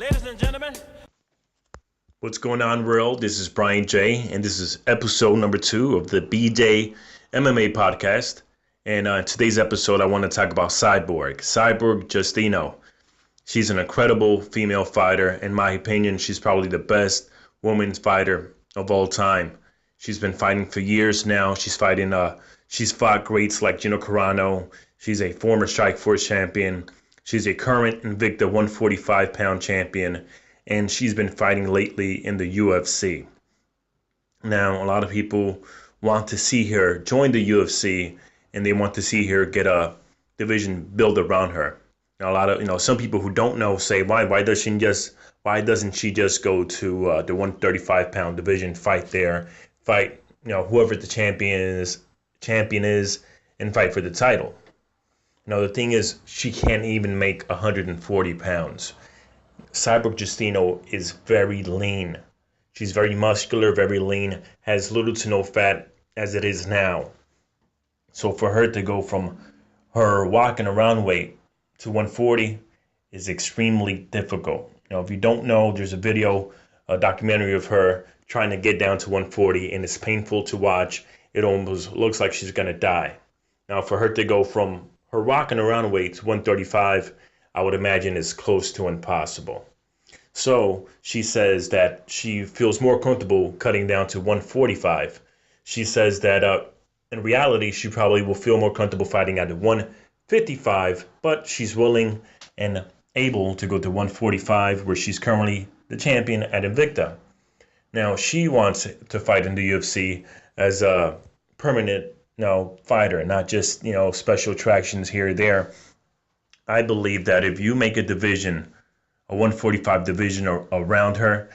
Ladies and gentlemen. What's going on, world? This is Brian J, and this is episode number 2 of the B-Day MMA podcast. And today's episode, I want to talk about Cyborg Justino. She's an incredible female fighter. In my opinion, she's probably the best women's fighter of all time. She's been fighting for years now. She's fought greats like Gino Carano. She's a former Strikeforce champion. She's a current Invicta 145-pound champion, and she's been fighting lately in the UFC. Now, a lot of people want to see her join the UFC, and they want to see her get a division built around her. Now, some people who don't know say, why doesn't she just go to the 135-pound division, fight whoever the champion is, and fight for the title. The thing is, she can't even make 140 pounds. Cyborg Justino is very lean. She's very muscular, very lean, has little to no fat as it is now. So for her to go from her walking around weight to 140 is extremely difficult. If you don't know, there's a documentary of her trying to get down to 140, and it's painful to watch. It almost looks like she's going to die. Now, for her to go from her walking around weight to 135, I would imagine is close to impossible. So she says that she feels more comfortable cutting down to 145. She says that in reality, she probably will feel more comfortable fighting at 155, but she's willing and able to go to 145, where she's currently the champion at Invicta. Now, she wants to fight in the UFC as a permanent fighter, not just special attractions here or there. I believe that if you make a 145 division around her,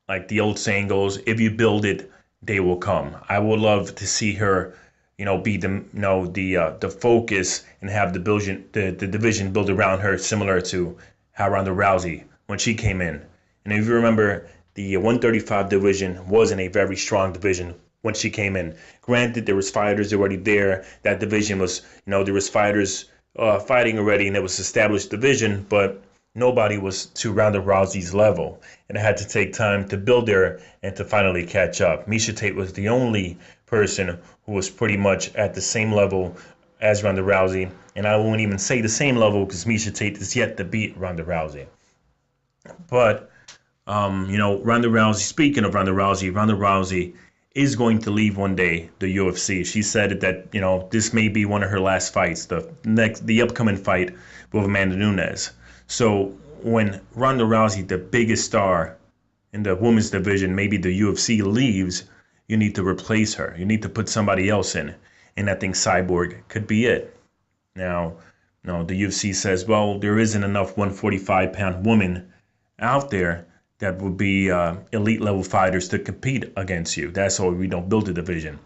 like the old saying goes, if you build it, they will come. I would love to see her, be the focus and have the division built around her, similar to how Ronda Rousey when she came in. And if you remember, the 135 division wasn't a very strong division when she came in. Granted, there was fighters already there. That division was, there was fighters fighting already, and it was established division, but nobody was to Ronda Rousey's level. And it had to take time to build her and to finally catch up. Miesha Tate was the only person who was pretty much at the same level as Ronda Rousey. And I won't even say the same level, because Miesha Tate is yet to beat Ronda Rousey. But, Ronda Rousey, speaking of Ronda Rousey is going to leave one day the UFC. She said that, this may be one of her last fights, the upcoming fight with Amanda Nunes. So when Ronda Rousey, the biggest star in the women's division, maybe the UFC leaves, you need to replace her. You need to put somebody else in. And I think Cyborg could be it. Now, the UFC says, well, there isn't enough 145-pound women out there that would be elite level fighters to compete against you. That's why we don't build a division.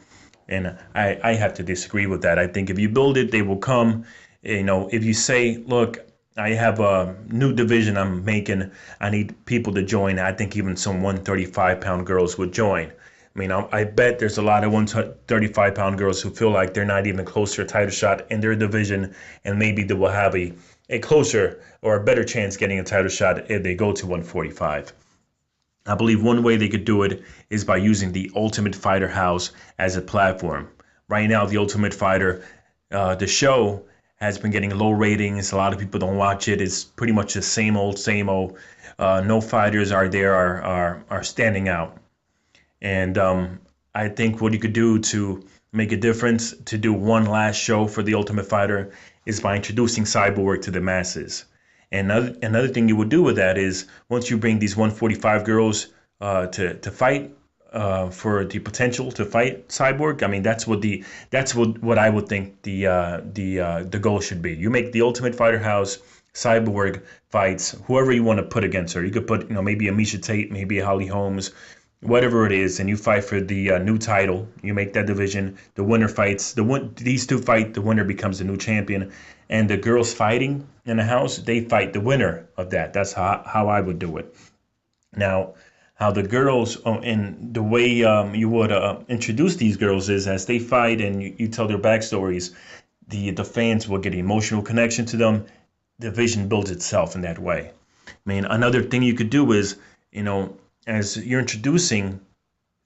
And I have to disagree with that. I think if you build it, they will come. If you say, look, I have a new division I'm making, I need people to join, I think even some 135-pound girls would join. I bet there's a lot of 135-pound girls who feel like they're not even close to a title shot in their division, and maybe they will have a closer or a better chance getting a title shot if they go to 145. I believe one way they could do it is by using the Ultimate Fighter house as a platform. Right now, the Ultimate Fighter, the show, has been getting low ratings. A lot of people don't watch it. It's pretty much the same old. No fighters are standing out. And I think what you could do to make a difference, to do one last show for the Ultimate Fighter, is by introducing Cyborg to the masses. And another thing you would do with that is, once you bring these 145 girls to fight for the potential to fight Cyborg, that's what I would think the goal should be. You make the Ultimate Fighter house, Cyborg fights whoever you want to put against her. You could put maybe a Miesha Tate, maybe a Holly Holmes, whatever it is, and you fight for the new title. You make that division. The winner fights. These two fight. The winner becomes the new champion. And the girls fighting in the house, they fight the winner of that. That's how I would do it. Now, how the girls, and the way you would introduce these girls is, as they fight and you tell their backstories, the fans will get an emotional connection to them. The vision builds itself in that way. mean, another thing you could do is, as you're introducing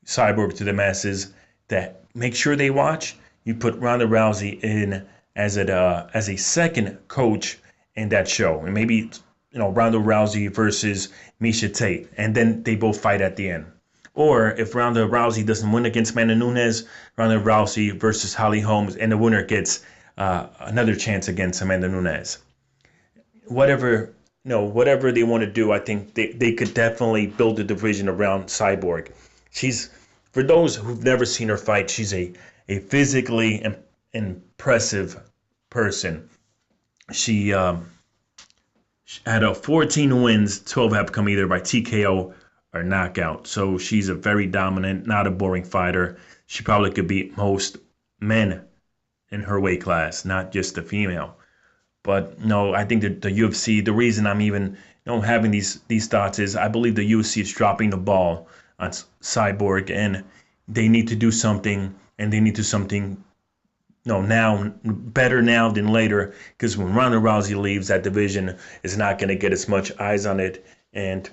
Cyborg to the masses, that make sure they watch. You put Ronda Rousey in as a second coach in that show, and maybe Ronda Rousey versus Misha Tate, and then they both fight at the end. Or if Ronda Rousey doesn't win against Amanda Nunes, Ronda Rousey versus Holly Holmes, and the winner gets another chance against Amanda Nunes. Whatever they want to do, I think they could definitely build a division around Cyborg. She's, for those who've never seen her fight, she's a physically impressive person. She had 14 wins, 12 have come either by TKO or knockout. So she's a very dominant, not a boring fighter. She probably could beat most men in her weight class, not just the female. But no, I think that the UFC, the reason I'm even having these thoughts is I believe the UFC is dropping the ball on Cyborg, and they need to do something, and they need to something now, better now than later, because when Ronda Rousey leaves, that division is not going to get as much eyes on it, and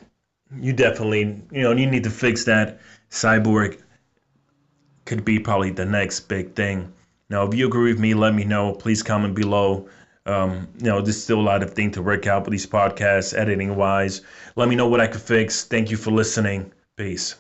you definitely you need to fix that. Cyborg could be probably the next big thing. Now, if you agree with me, let me know. Please comment below. There's still a lot of things to work out with these podcasts, editing wise. Let me know what I could fix. Thank you for listening. Peace.